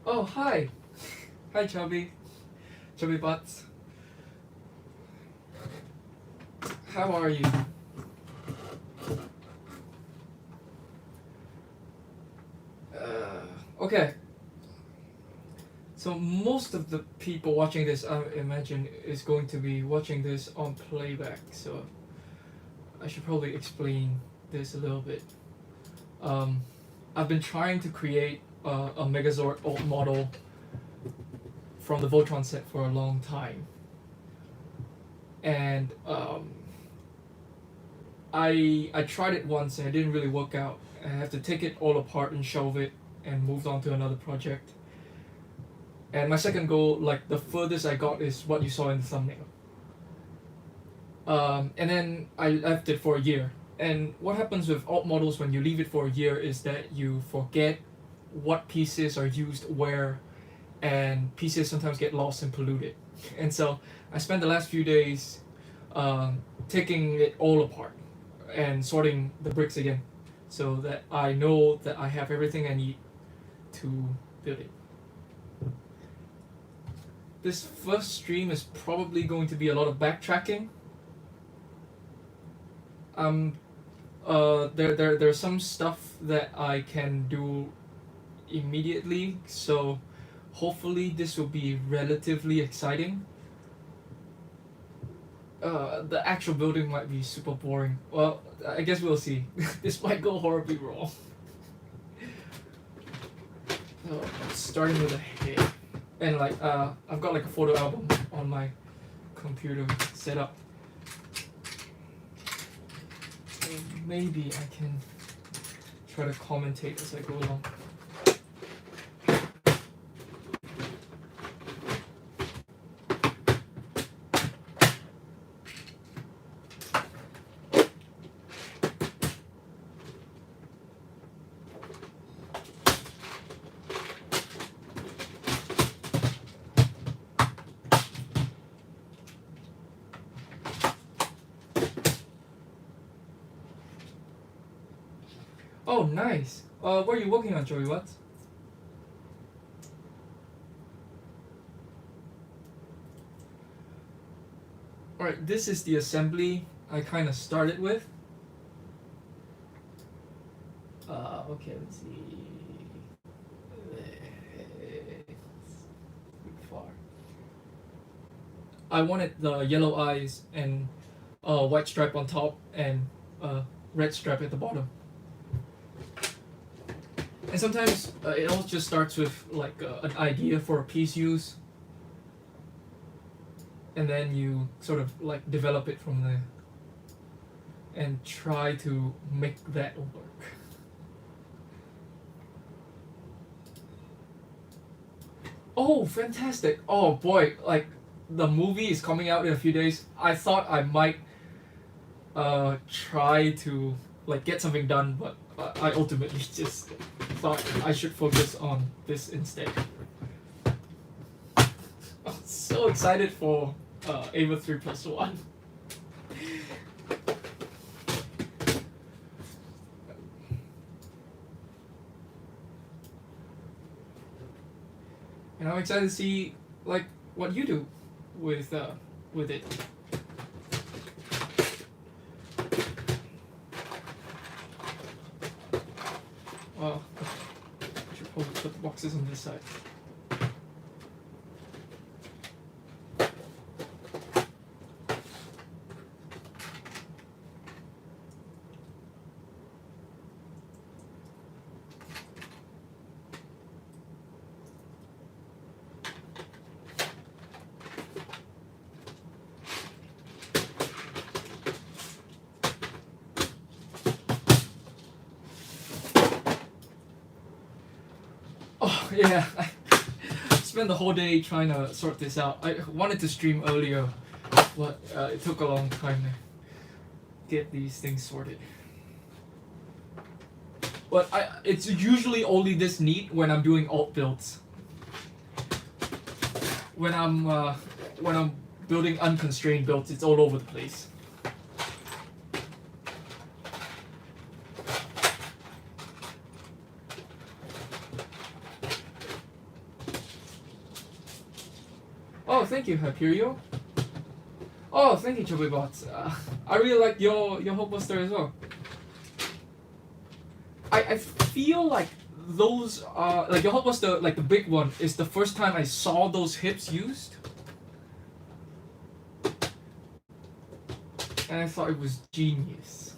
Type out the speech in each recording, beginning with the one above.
Oh, hi. Hi, Chubby. Chubby Butts. How are you? Okay. So most of the people watching this, I imagine, is going to be watching this on playback. So I should probably explain this a little bit. Um, I've been trying to create a Megazord alt model from the Voltron set for a long time, and I tried it once and it didn't really work out. I have to take it all apart and shelve it and moved on to another project. And my second goal, like the furthest I got, is what you saw in the thumbnail. And then I left it for a year. And what happens with alt models when you leave it for a year is that you forget what pieces are used where, and pieces sometimes get lost and polluted. And so I spent the last few days taking it all apart and sorting the bricks again so that I know that I have everything I need to build it. This first stream is probably going to be a lot of backtracking. There's some stuff that I can do immediately, so hopefully this will be relatively exciting. The actual building might be super boring. Well, I guess we'll see. This might go horribly wrong. Starting with a head. And like, I've got like a photo album on my computer set up. So maybe I can try to commentate as I go along. Oh, nice. What are you working on, Joey? What? Alright, this is the assembly I kind of started with. Okay, let's see. Far. I wanted the yellow eyes and white stripe on top and red stripe at the bottom. And sometimes it all just starts with like an idea for a piece use, and then you sort of like develop it from there and try to make that work. Oh, fantastic! Oh boy, like the movie is coming out in a few days. I thought I might try to like get something done, but I ultimately just thought I should focus on this instead. I'm so excited for Ava 3+1. And I'm excited to see like what you do with it. Well, I should probably put the boxes on this side. Oh yeah, I spent the whole day trying to sort this out. I wanted to stream earlier, but it took a long time to get these things sorted. But it's usually only this neat when I'm doing alt builds. When I'm building unconstrained builds, it's all over the place. Oh, thank you, Hyperio. Oh, thank you, Chubbybots. I really like your Hulkbuster as well. I feel like those like your Hulkbuster, like the big one, is the first time I saw those hips used, and I thought it was genius.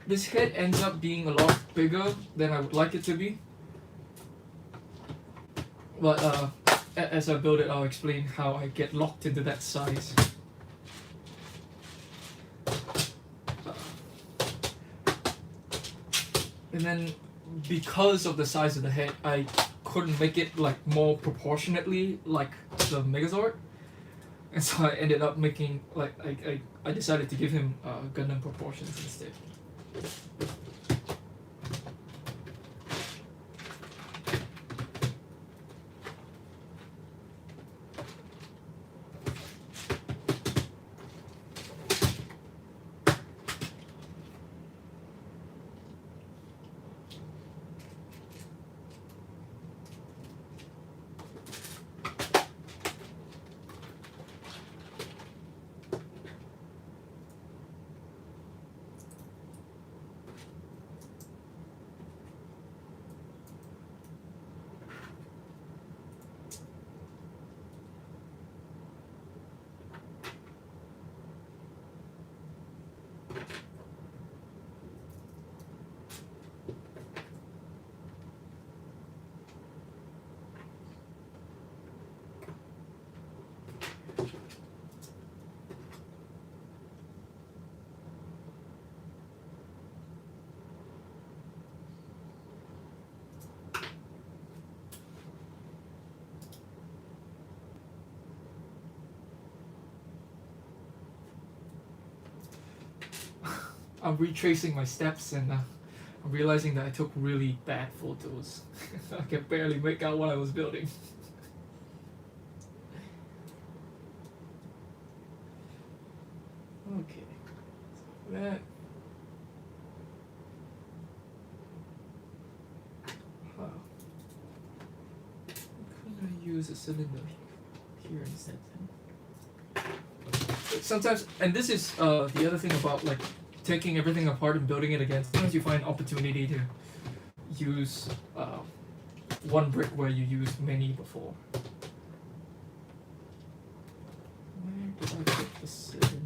This head ends up being a lot bigger than I would like it to be. But as I build it, I'll explain how I get locked into that size. And then, because of the size of the head, I couldn't make it like more proportionately like the Megazord, and so I ended up making like I decided to give him Gundam proportions instead. I'm retracing my steps and I'm realizing that I took really bad photos. I can barely make out what I was building. Okay, so that. Wow. Couldn't I use a cylinder here instead? Sometimes, and this is the other thing about like taking everything apart and building it again. Sometimes you find opportunity to use one brick where you used many before. Where did I put the cylinders?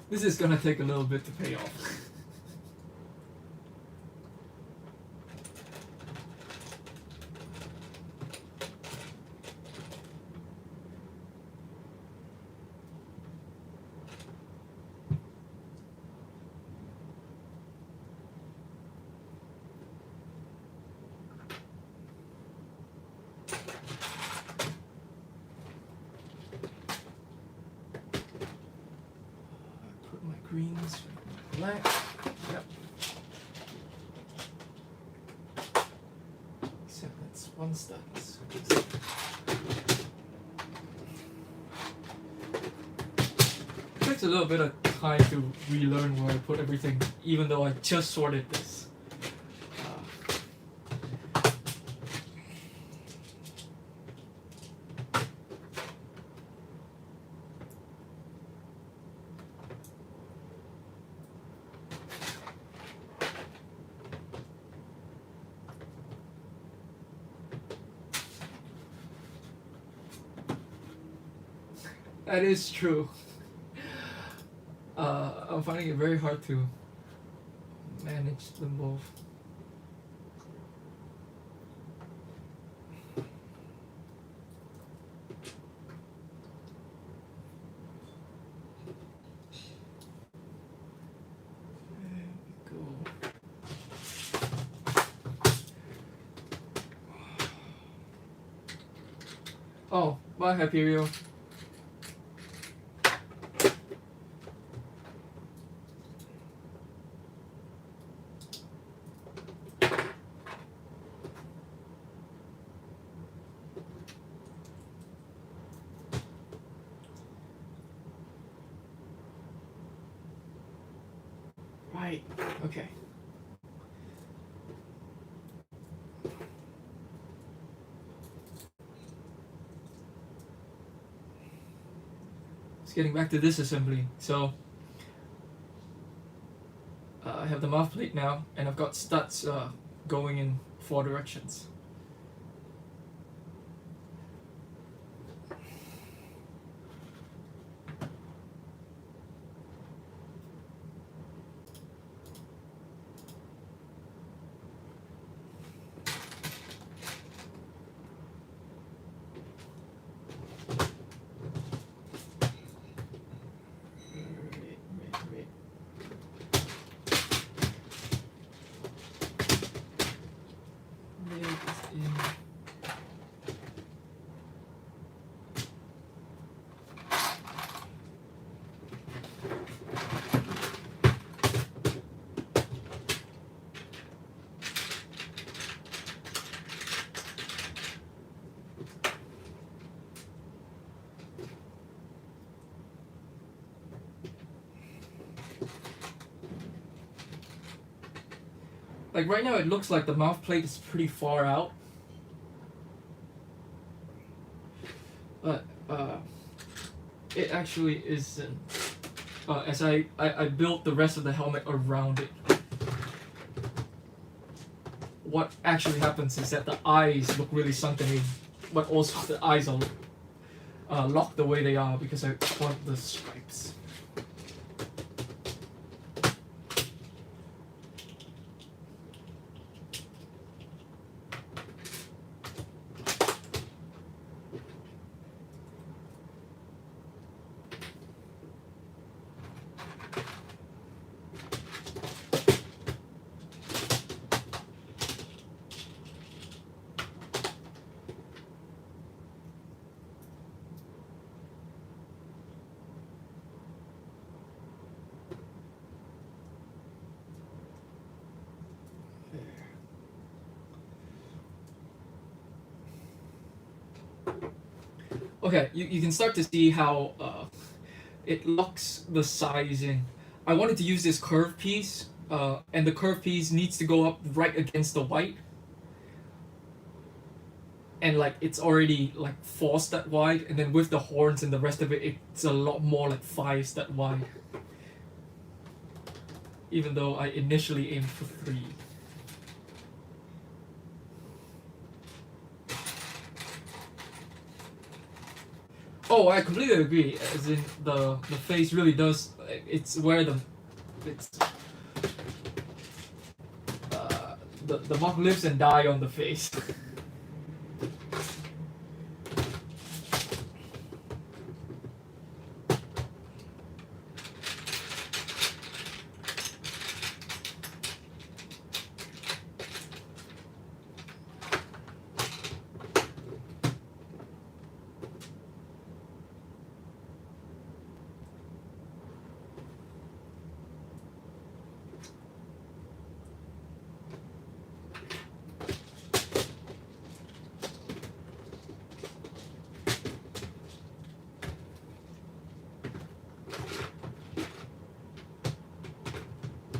This is gonna take a little bit to pay off. Greens, black, yep. Except that's one stance. It takes a little bit of time to relearn where I put everything, even though I just sorted this. That is true. I'm finding it very hard to manage them both. There we go. Oh, bye Hyperion. Right, okay. Just getting back to this assembly. So, I have the mouth plate now, and I've got studs going in 4 directions. Like right now it looks like the mouth plate is pretty far out. But it actually isn't. As I built the rest of the helmet around it. What actually happens is that the eyes look really sunken in, but also the eyes are locked the way they are because I want the stripes. Okay, you can start to see how it locks the sizing. I wanted to use this curved piece, and the curved piece needs to go up right against the white. And like it's already like 4 stud wide, and then with the horns and the rest of it, it's a lot more like 5 stud wide. Even though I initially aimed for 3. Oh, I completely agree. As in the face really does. It's where it's the mark lives and die on the face.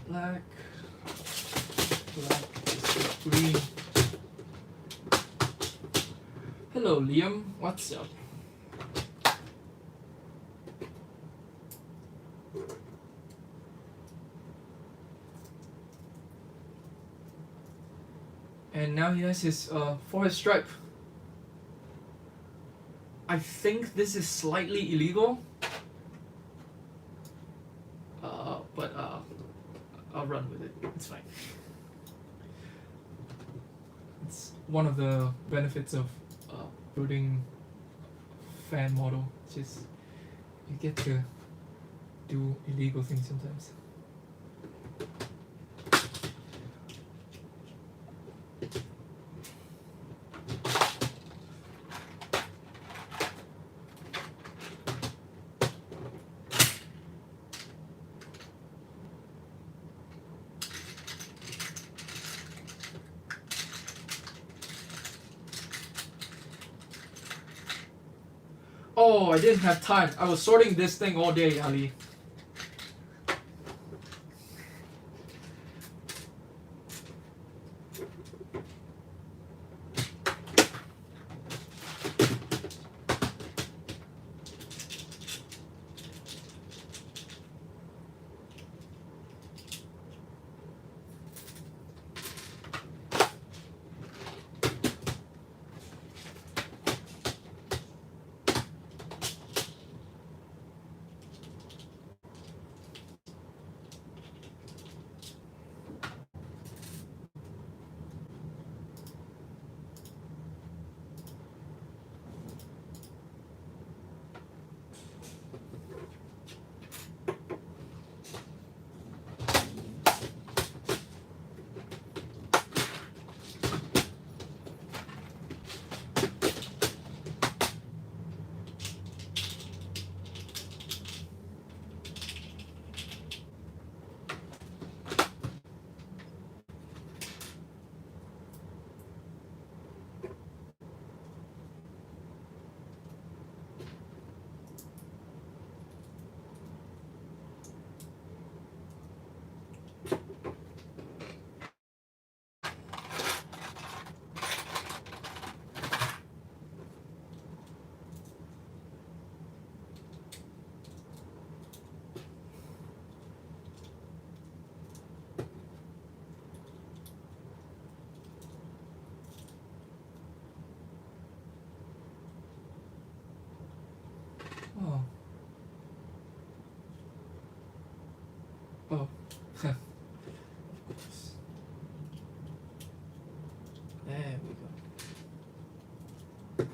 Black, green. Hello, Liam. What's up? And now he has his forehead stripe. I think this is slightly illegal. But I'll run with it. It's fine. It's one of the benefits of building fan model. It's just you get to do illegal things sometimes. Oh, I didn't have time. I was sorting this thing all day, Ali. Oh. Oh. There we go.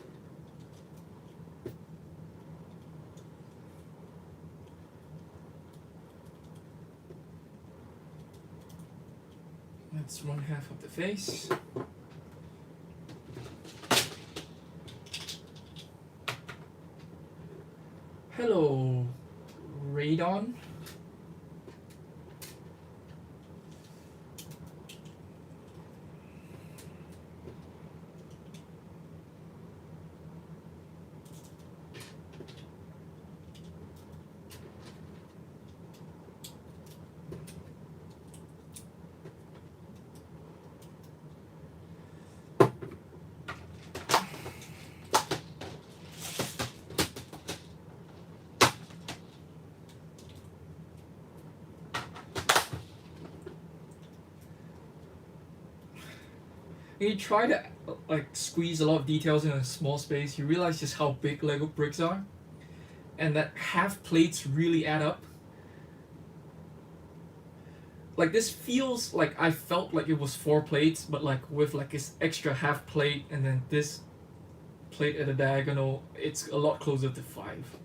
That's one half of the face. Hello, Radon. You try to like squeeze a lot of details in a small space, you realize just how big Lego bricks are. and that half plates really add up. Like this feels like I felt like it was 4 plates, but like with like this extra half plate and then this plate at a diagonal, it's a lot closer to 5.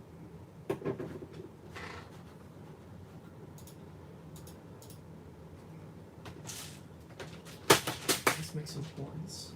Let's make some horns.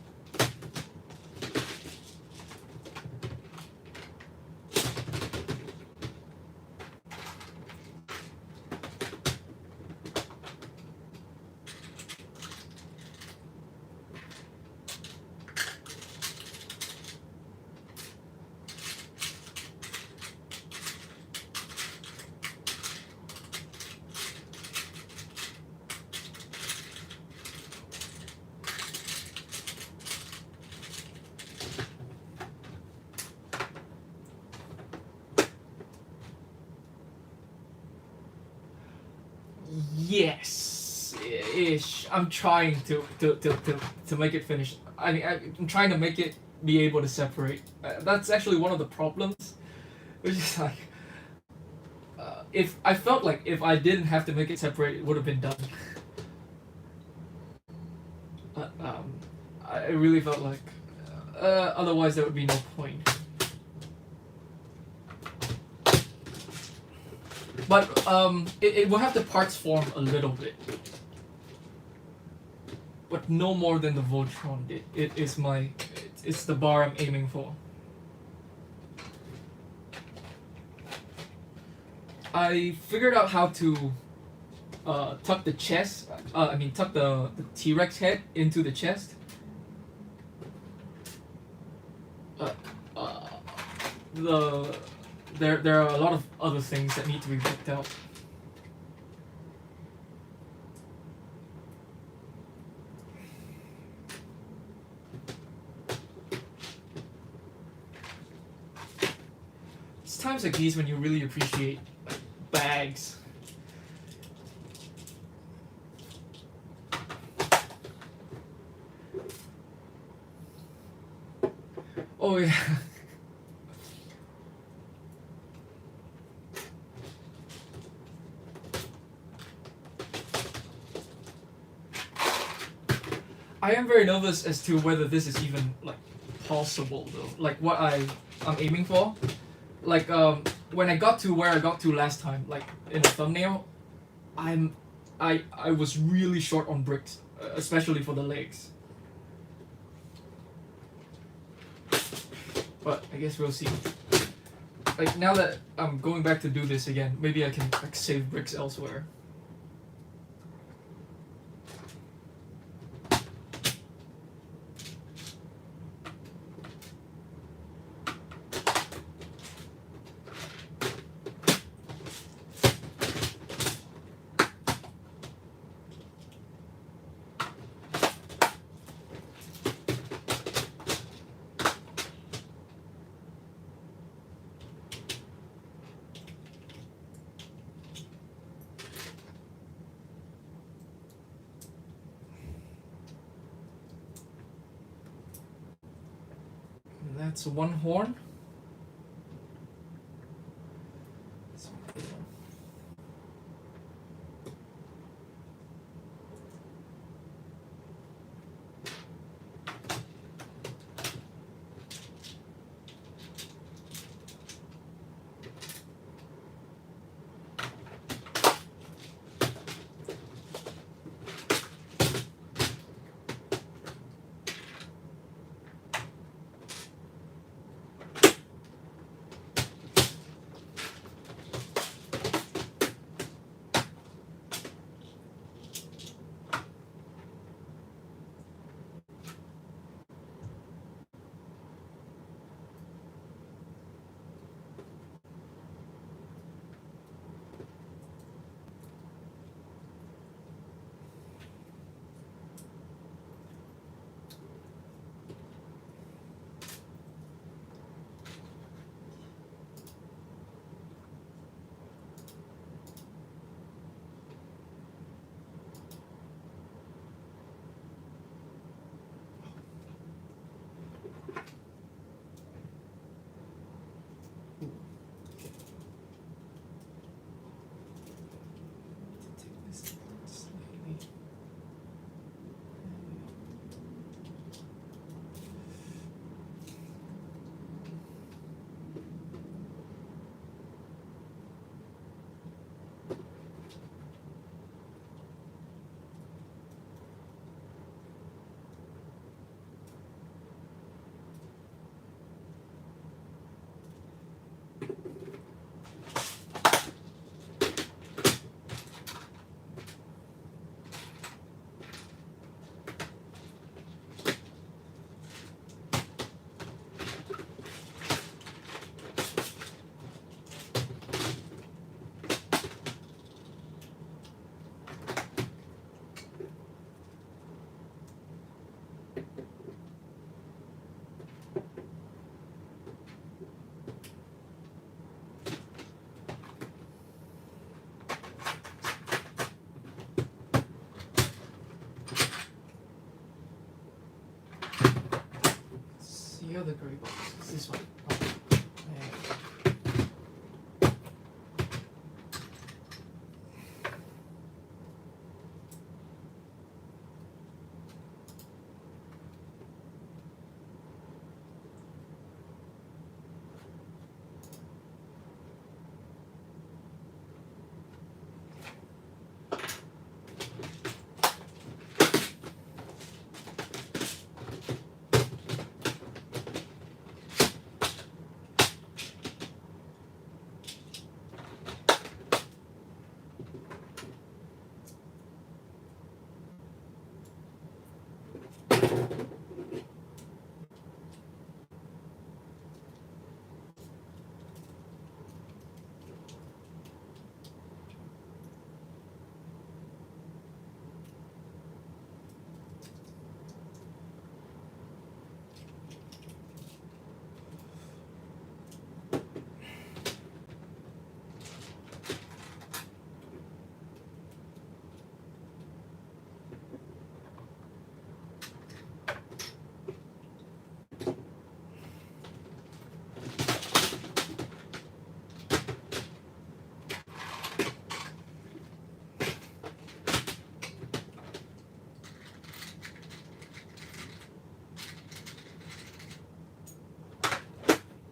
Yes, ish. I'm trying to make it finish. I mean, I'm trying to make it be able to separate. That's actually one of the problems. Which is like, if I felt like if I didn't have to make it separate, it would have been done. But I really felt like, otherwise there would be no point. But it will have the parts form a little bit, but no more than the Voltron did. It's the bar I'm aiming for. I figured out how to tuck the chest. Tuck the T-Rex head into the chest. There are a lot of other things that need to be worked out. It's times like these when you really appreciate like, bags. Oh yeah. I am very nervous as to whether this is even like possible though. Like what I'm aiming for. Like when I got to where I got to last time, like in the thumbnail, I was really short on bricks, especially for the legs. But I guess we'll see. Like now that I'm going back to do this again, maybe I can like save bricks elsewhere. That's one horn. other gray box? It's this one. Oh.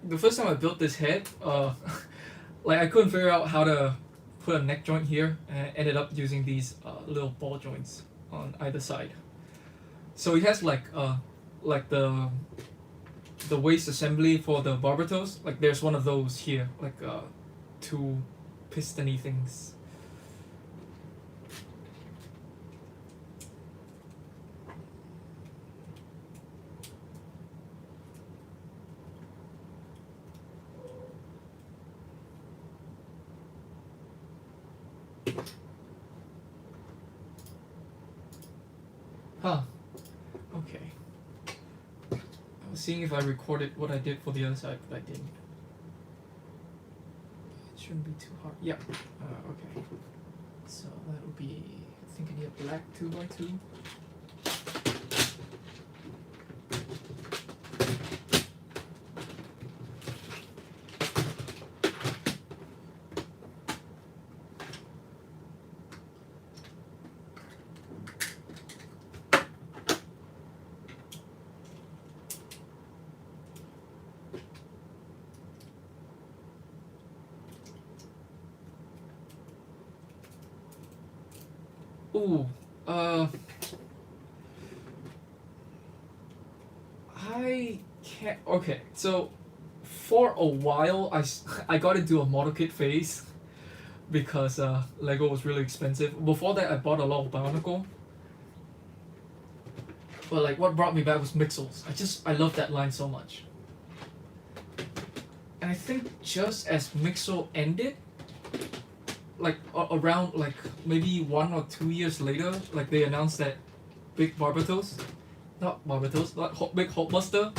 The first time I built this head, like I couldn't figure out how to put a neck joint here, and I ended up using these little ball joints on either side. So it has like the waist assembly for the barber toes. Like there's one of those here, like two pistony things. Huh. Okay. I was seeing if I recorded what I did for the other side, but I didn't. It shouldn't be too hard. Yeah. Okay. So that would be, I think I need a black 2x2. Ooh, I can't. Okay, so for a while, I got into a model kit phase because Lego was really expensive. Before that, I bought a lot of Bionicle. But like, what brought me back was Mixels. I love that line so much. And I think just as Mixel ended, like around like maybe 1 or 2 years later, like they announced that big Barbatos, not Barbatos, but big Hulkbuster,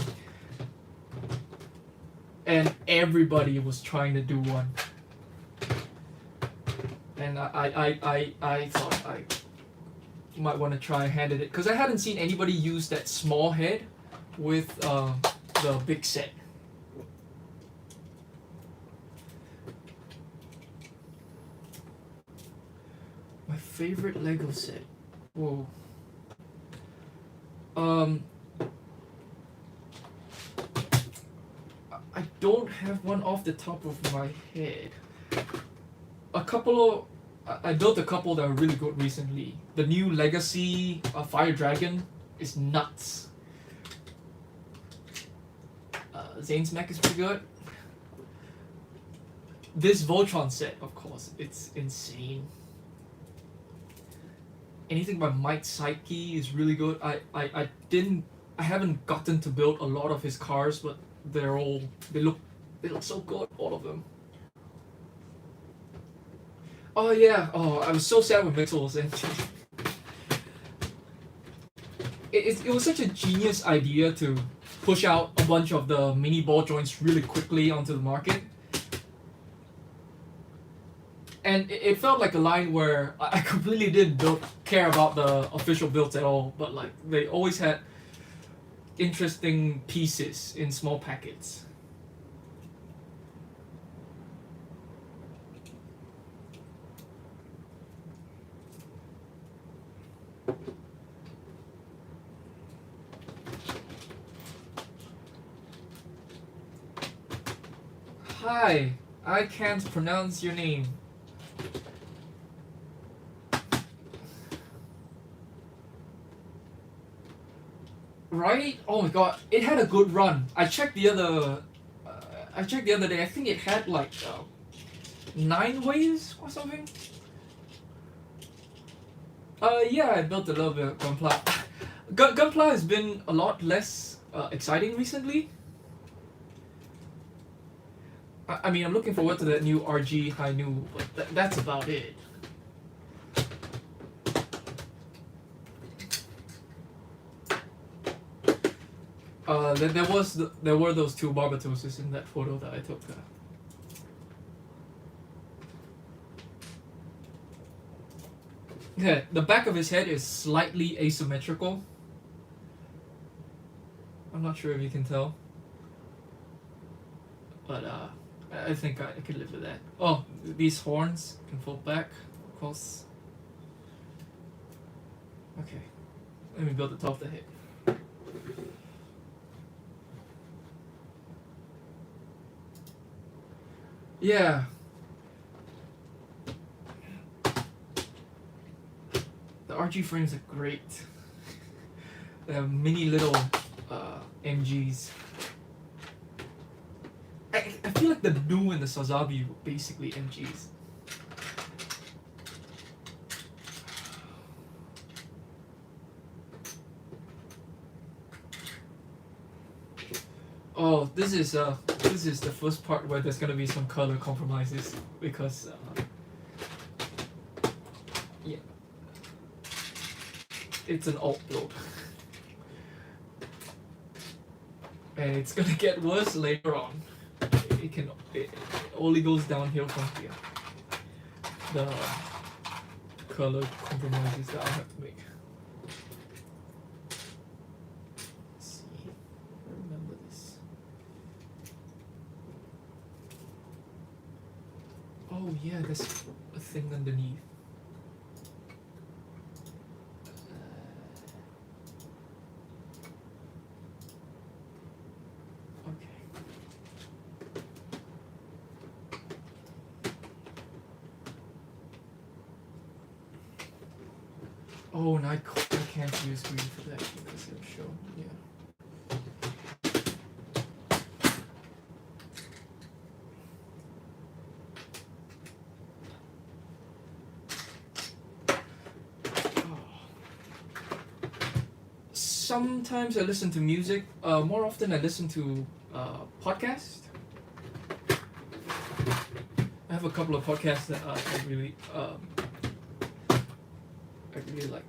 and everybody was trying to do one. And I thought I might want to try hand at it because I hadn't seen anybody use that small head with the big set. My favorite Lego set. Whoa. I don't have one off the top of my head. I built a couple that are really good recently. The new Legacy Fire Dragon is nuts. Zane's mech is pretty good. This Voltron set, of course, it's insane. Anything by Mike Psyche is really good. I haven't gotten to build a lot of his cars, but they look so good, all of them. Oh yeah, I was so sad with Mixels and it was such a genius idea to push out a bunch of the mini ball joints really quickly onto the market. And it felt like a line where I completely didn't care about the official builds at all, but like they always had interesting pieces in small packets. Hi, I can't pronounce your name. Right? Oh my god, it had a good run. I checked the other day. I think it had like 9 waves or something. Yeah, I built a little bit of Gunpla. Gunpla has been a lot less exciting recently. I mean, I'm looking forward to that new RG High New, but that's about it. There were those 2 Barbatoses in that photo that I took. Yeah, the back of his head is slightly asymmetrical. I'm not sure if you can tell, but I think I could live with that. Oh, these horns can fold back, of course. Okay, let me build the top of the head. Yeah. The RG frames are great. They have mini little MGs. I feel like the Nu and the Sazabi were basically MGs. Oh, this is the first part where there's gonna be some color compromises because yeah, it's an alt build, and it's gonna get worse later on. It only goes downhill from here. The color compromises that I'll have to make. Oh yeah, there's a thing underneath. Okay. Oh, and I can't use green for that because it'll show. Yeah. Sometimes I listen to music. More often I listen to podcasts. I have a couple of podcasts that I really like.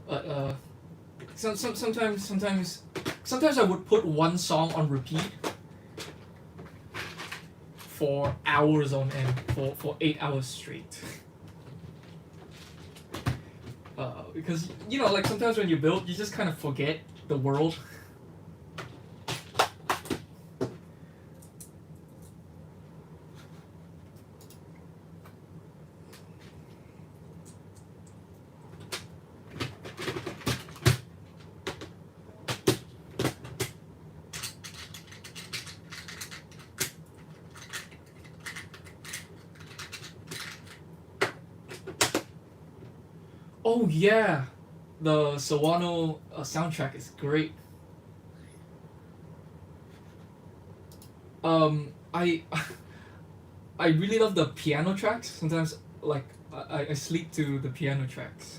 But sometimes I would put one song on repeat for hours on end, for 8 hours straight. Because like sometimes when you build, you just kind of forget the world. Oh yeah, the Sawano soundtrack is great. I I really love the piano tracks. Sometimes like I sleep to the piano tracks.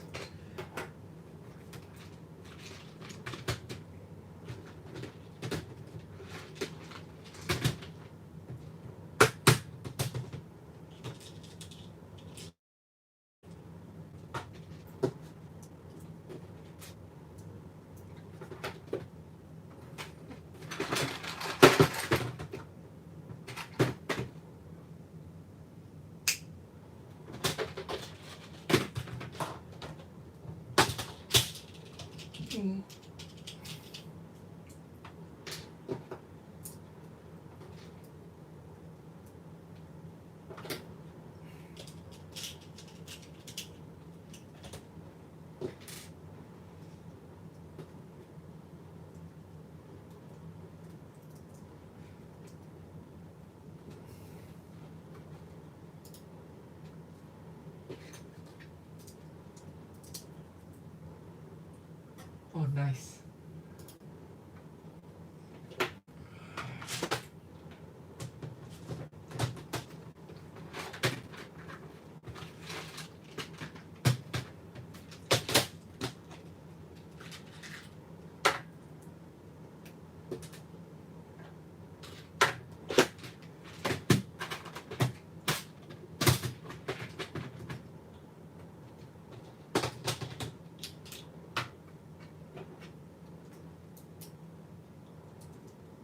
nice.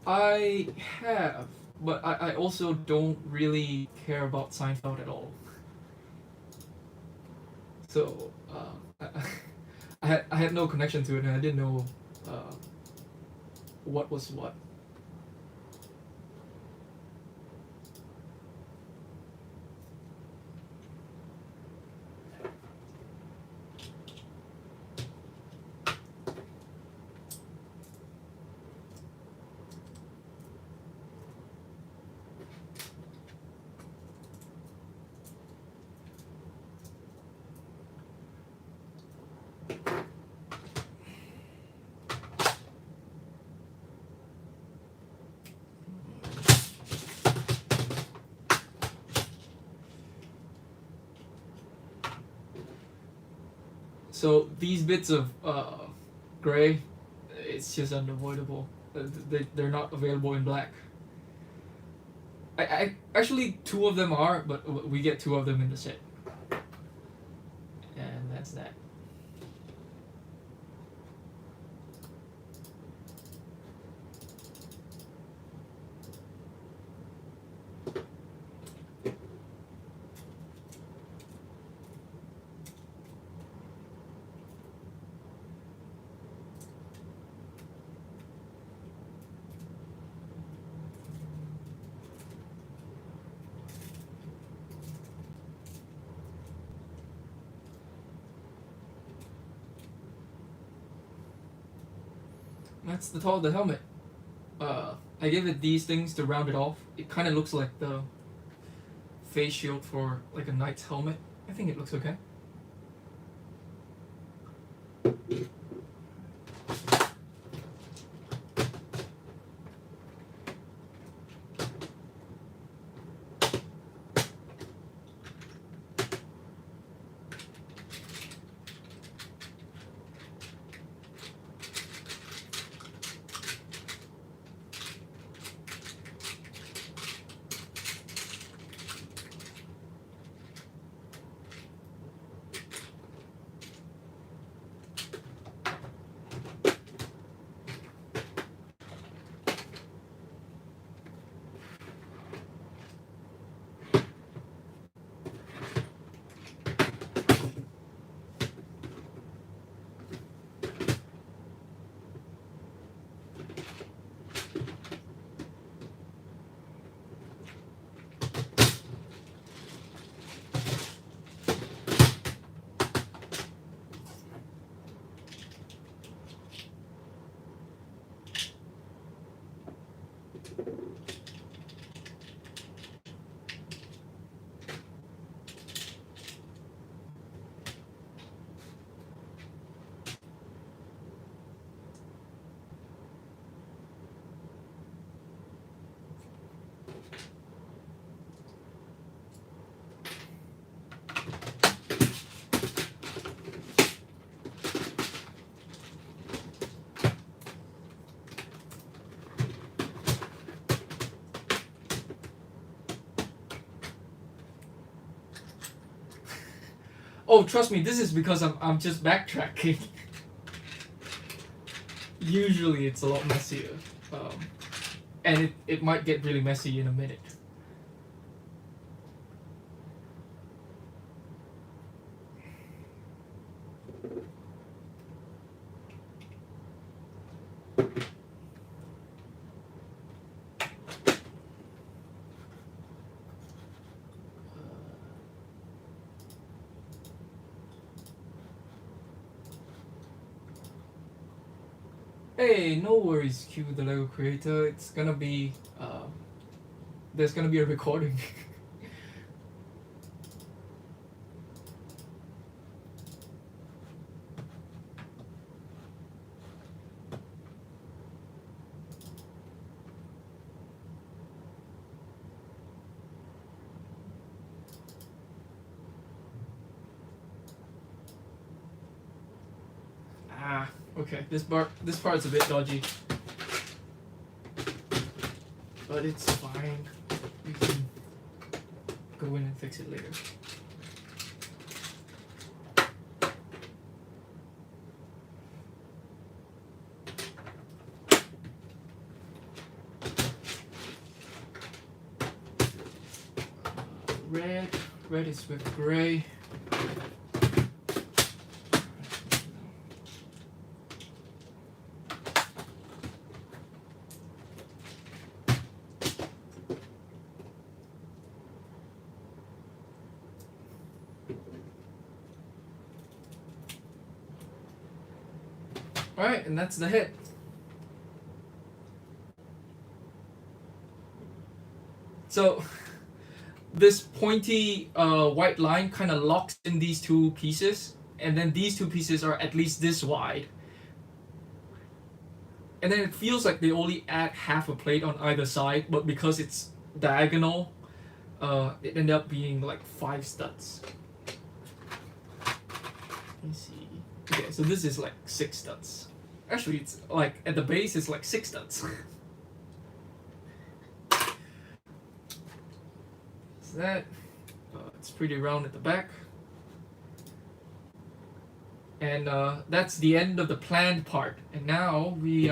I have, but I also don't really care about Seinfeld at all. So I had no connection to it, and I didn't know uh, what was what. So these bits of gray, it's just unavoidable. They're not available in black. I actually two of them are, but we get two of them in the set, and that's that. That's the tall of the helmet. I gave it these things to round it off. It kind of looks like the face shield for like a knight's helmet. I think it looks okay. Oh, trust me, this is because I'm just backtracking. Usually it's a lot messier, and it might get really messy in a minute. Hey, no worries, Q, the Lego creator. It's gonna be, there's gonna be a recording. Okay, this part's a bit dodgy, but it's fine. We can go in and fix it later. Red is with gray. Alright, and that's the head. So this pointy white line kind of locks in these two pieces, and then these two pieces are at least this wide. And then it feels like they only add half a plate on either side, but because it's diagonal, it ended up being like 5 studs. Let me see. Okay, so this is like 6 studs. Actually, it's like at the base, it's like 6 studs. So that it's pretty round at the back, and that's the end of the planned part. And now we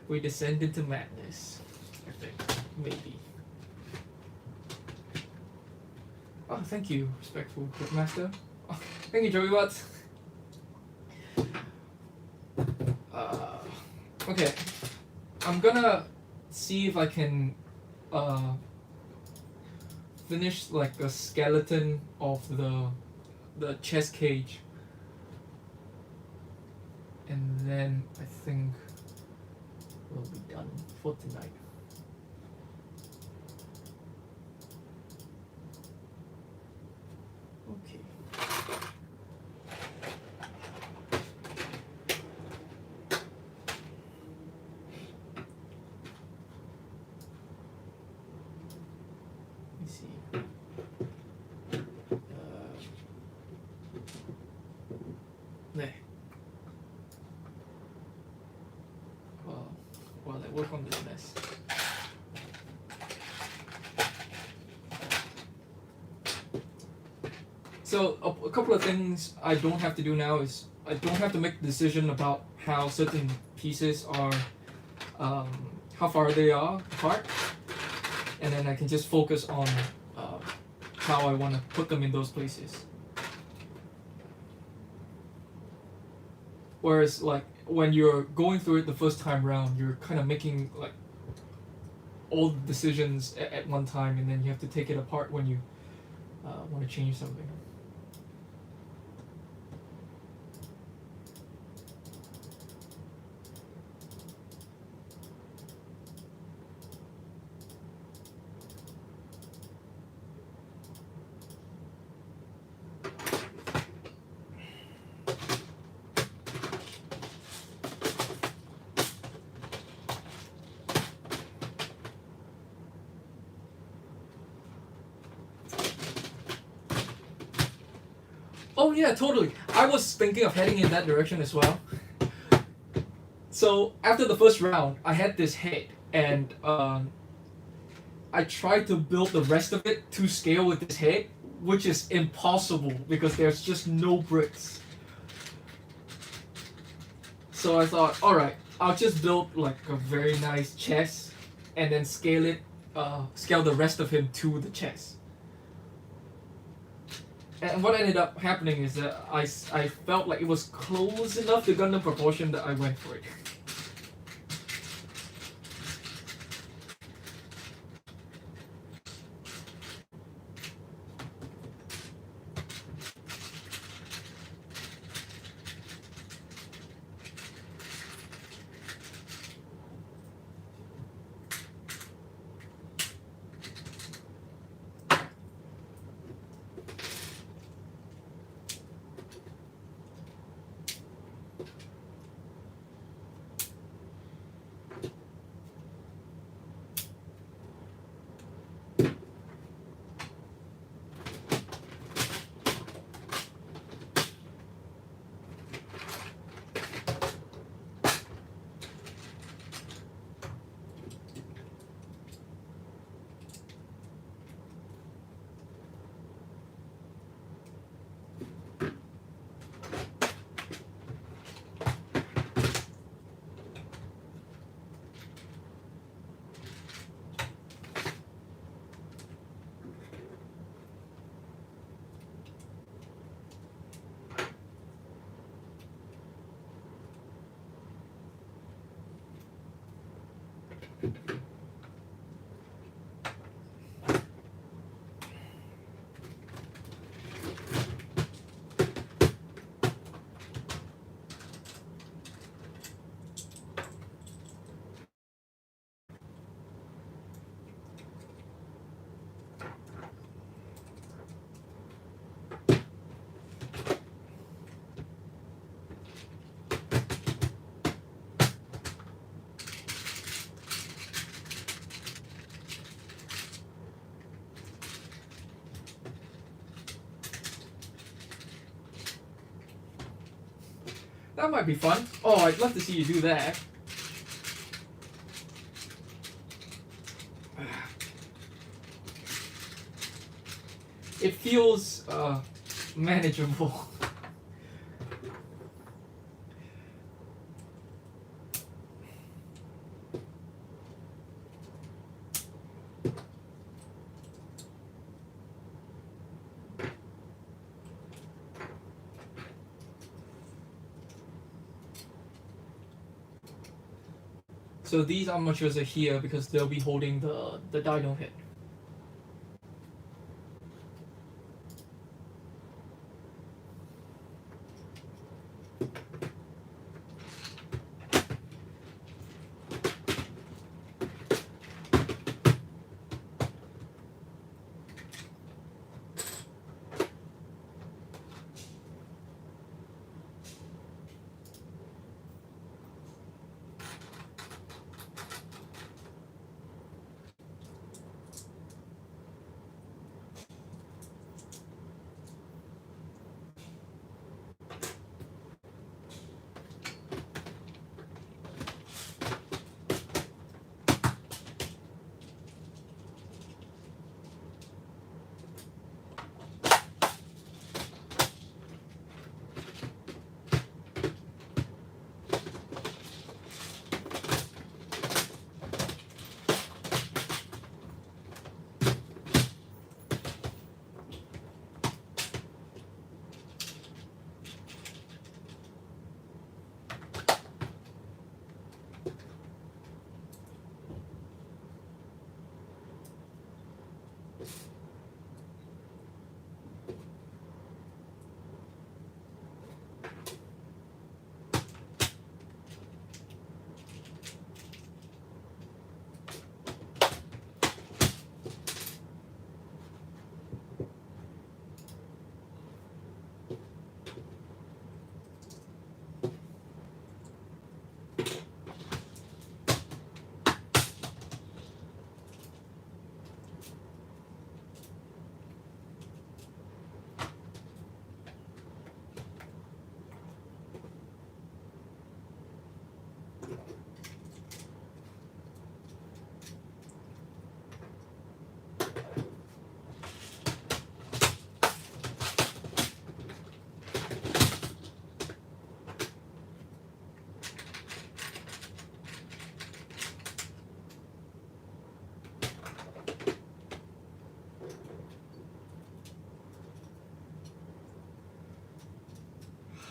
we descend into madness. I think maybe. Oh, thank you, respectful Cookmaster. Oh, thank you, Joey Watts. Okay, I'm gonna see if I can finish like a skeleton of the chest cage, and then I think we'll be done for tonight. Okay. While I work on this mess. So a couple of things I don't have to do now is I don't have to make a decision about how certain pieces are, how far they are apart, and then I can just focus on how I want to put them in those places. Whereas like when you're going through it the first time round, you're kind of making like all the decisions at one time, and then you have to take it apart when you want to change something. Oh yeah, totally. I was thinking of heading in that direction as well. So after the first round, I had this head, and I tried to build the rest of it to scale with this head, which is impossible because there's just no bricks. So I thought, alright, I'll just build like a very nice chest, and then scale it, scale the rest of him to the chest. And what ended up happening is that I felt like it was close enough to Gundam proportion that I went for it. That might be fun. Oh, I'd love to see you do that. It feels manageable. So these armatures are here because they'll be holding the dyno head.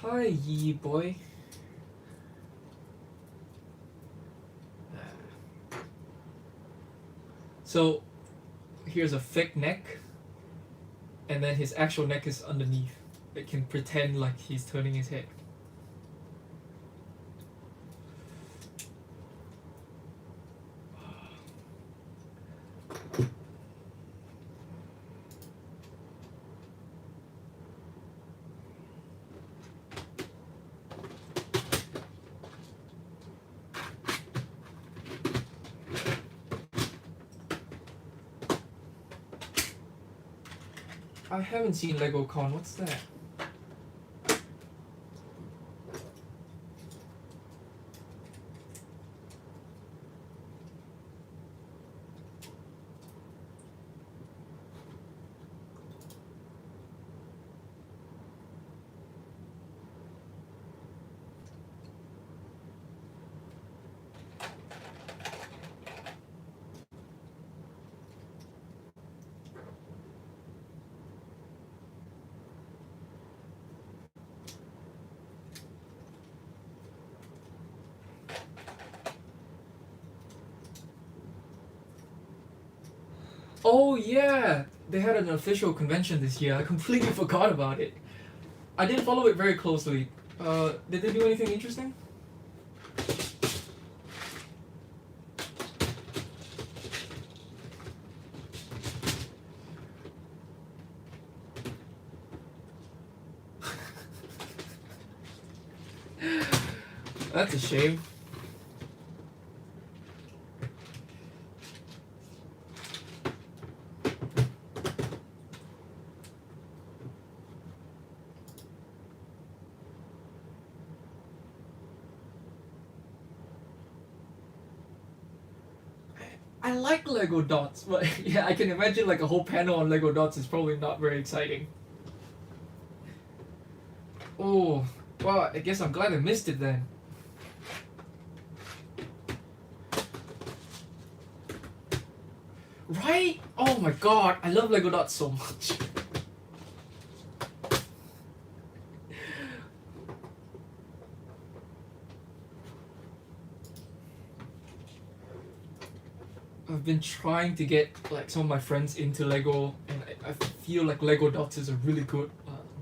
Hi, ye boy. So, here's a fake neck, and then his actual neck is underneath. It can pretend like he's turning his head. I haven't seen LegoCon. What's that? Oh yeah, they had an official convention this year. I completely forgot about it. I didn't follow it very closely. Did they do anything interesting? That's a shame. I like Lego dots, but yeah, I can imagine like a whole panel on Lego dots is probably not very exciting. Oh, well, I guess I'm glad I missed it then. Right? Oh my god, I love Lego dots so much. I've been trying to get like some of my friends into Lego, and I feel like Lego dots is a really good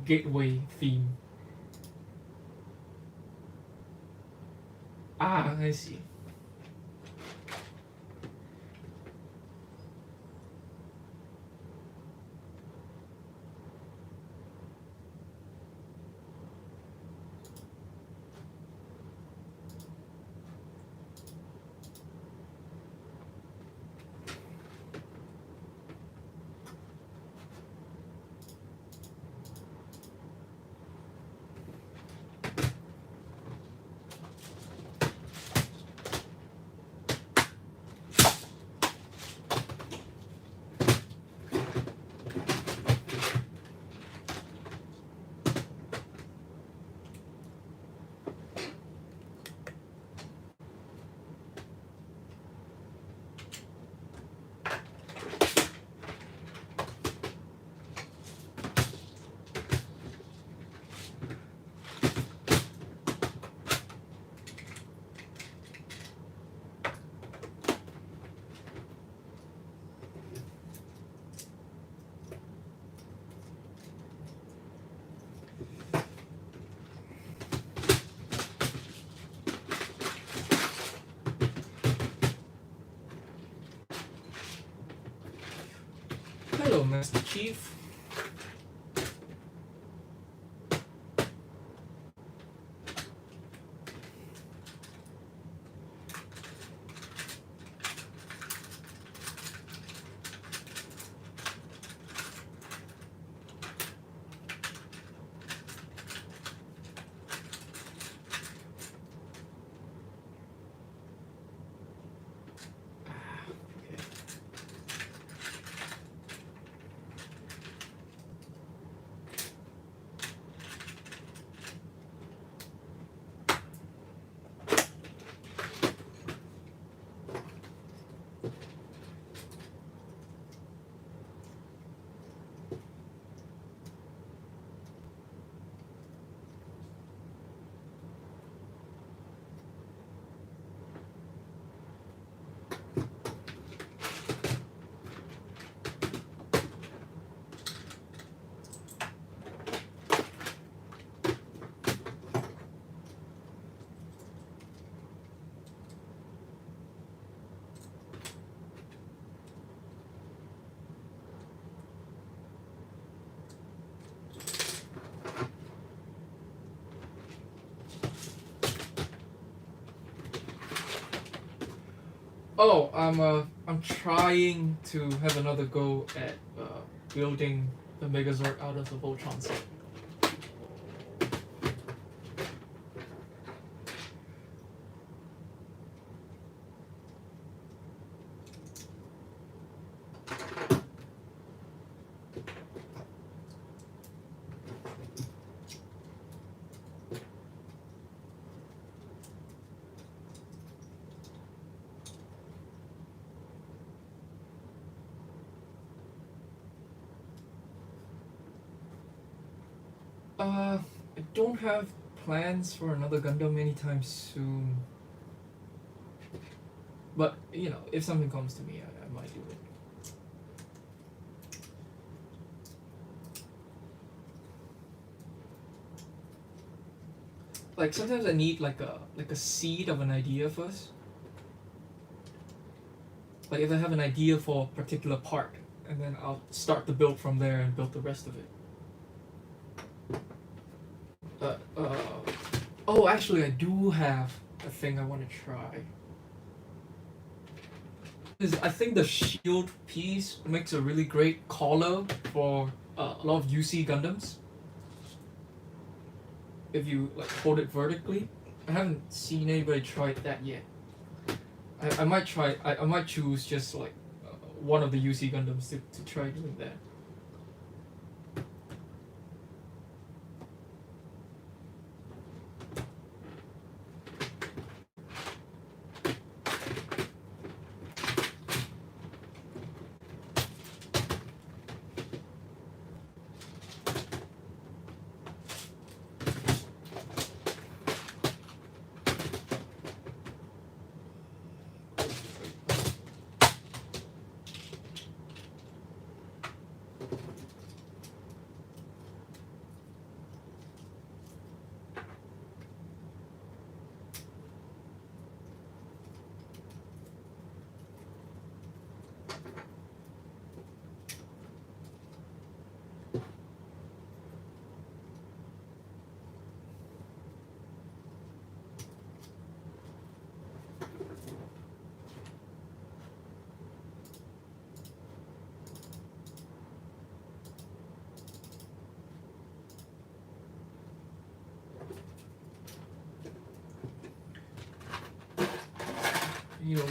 gateway theme. Ah, I see. Hello, Master Chief. Oh, I'm trying to have another go at building the Megazord out of the Voltron set. I don't have plans for another Gundam anytime soon. But, you know, if something comes to me, I might do it. like sometimes I need like a seed of an idea first. Like if I have an idea for a particular part, and then I'll start the build from there and build the rest of it. Oh, actually, I do have a thing I want to try. I think the shield piece makes a really great collar for a lot of UC Gundams. If you like hold it vertically, I haven't seen anybody try that yet. I might try. I might choose just like one of the UC Gundams to try doing that.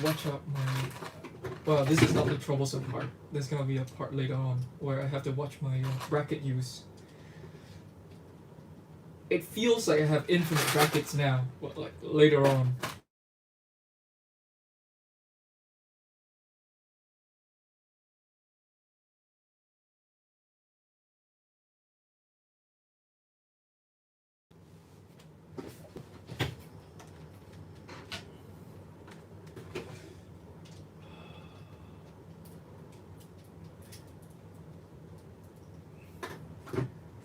Watch out my. Well, this is not the troublesome part. There's gonna be a part later on where I have to watch my bracket use. It feels like I have infinite brackets now, but like later on.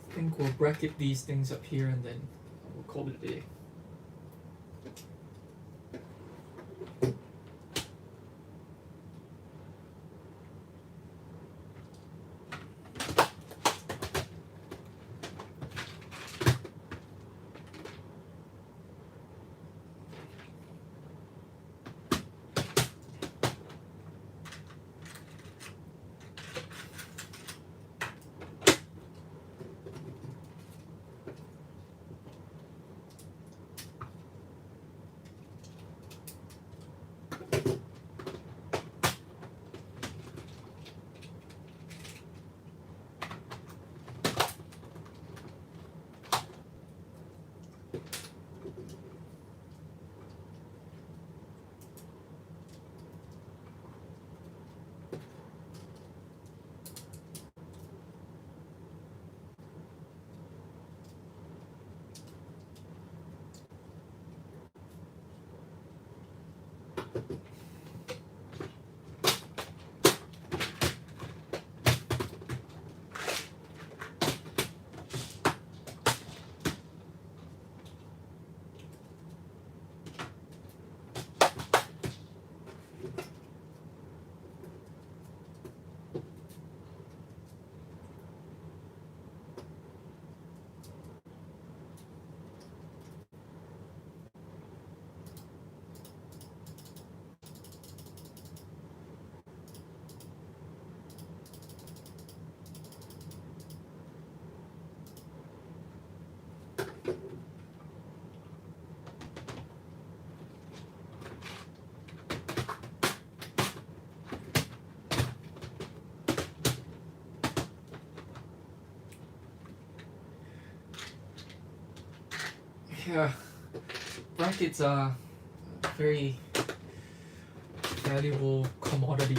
I think we'll bracket these things up here and then we'll call it a day. Yeah, brackets are a very valuable commodity.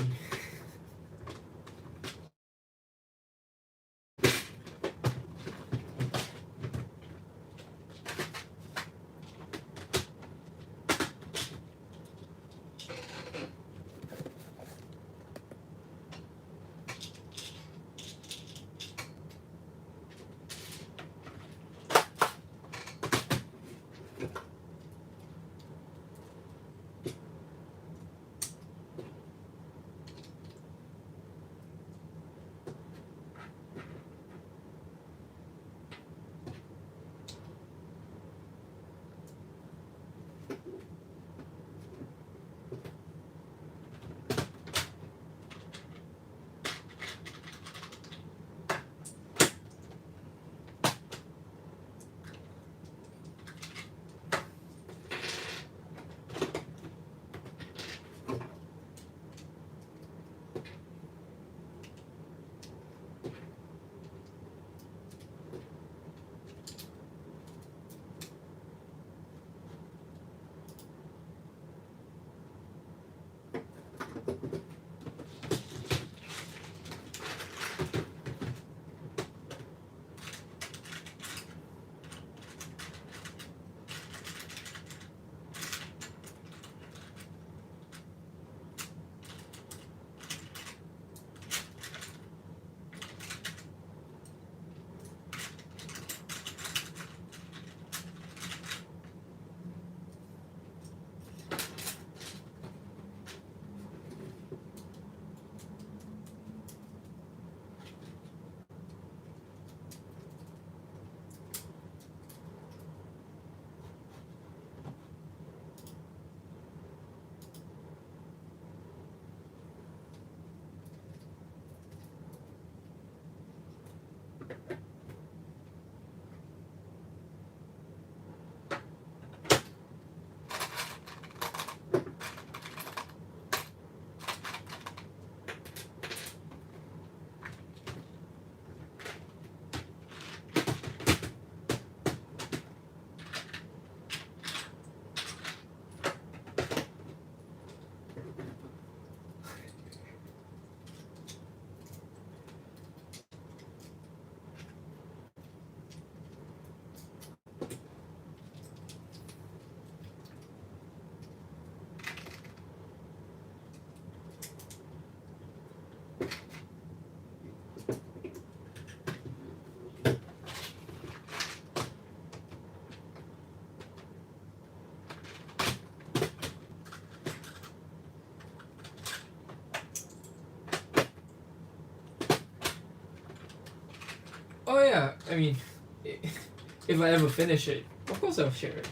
Oh yeah, I mean, if I ever finish it, of course I'll share it.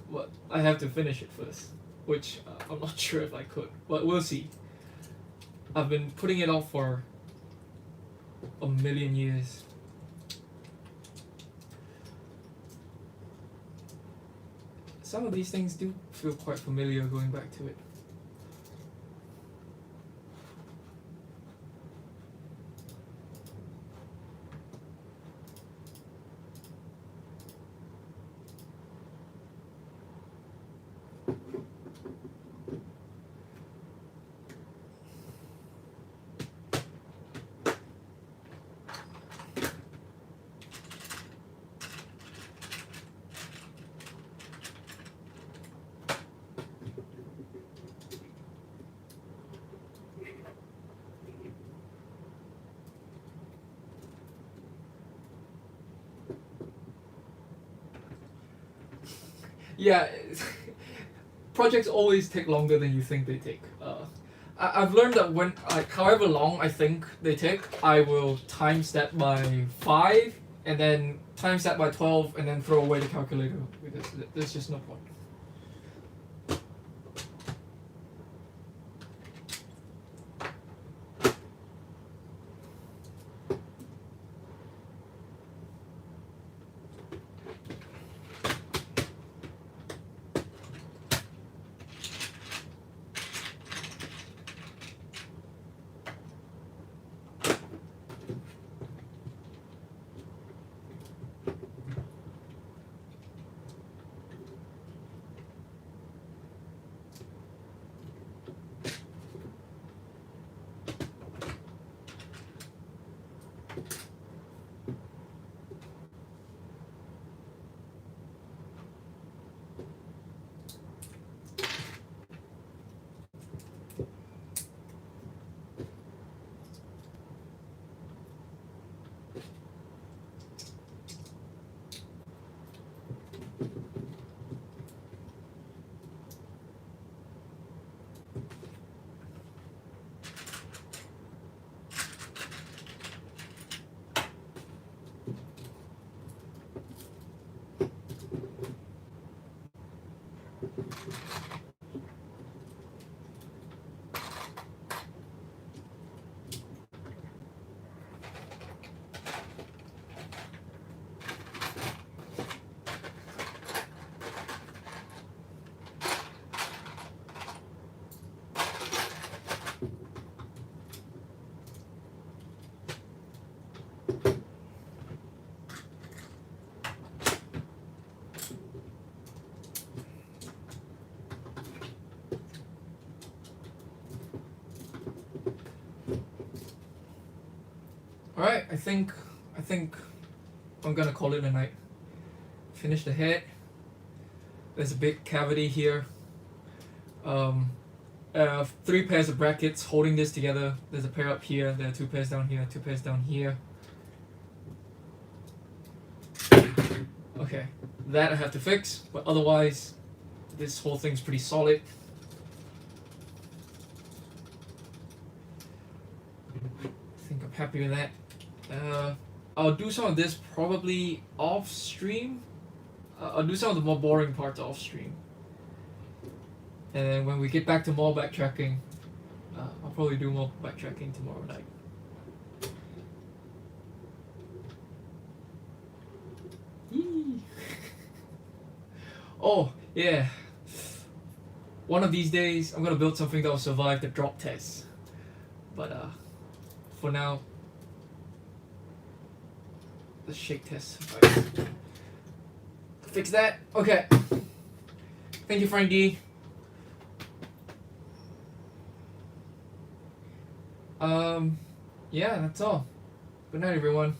But I have to finish it first, which I'm not sure if I could, but we'll see. I've been putting it off for a million years. Some of these things do feel quite familiar going back to it. Yeah, projects always take longer than you think they take. I've learned that when, like, however long I think they take, I will times that by 5 and then times that by 12 and then throw away the calculator because there's just no point. Alright, I think I'm gonna call it a night. Finish the head. There's a big cavity here. 3 pairs of brackets holding this together. There's a pair up here, there are 2 pairs down here, 2 pairs down here. Okay, that I have to fix, but otherwise this whole thing's pretty solid. I think I'm happy with that. I'll do some of this probably off stream. I'll do some of the more boring parts off stream. And then when we get back to more backtracking, I'll probably do more backtracking tomorrow night. Oh, yeah. One of these days, I'm gonna build something that will survive the drop test. But for now, the shake test survives. Fix that. Okay. Thank you, Frank D. Yeah, that's all. Good night, everyone.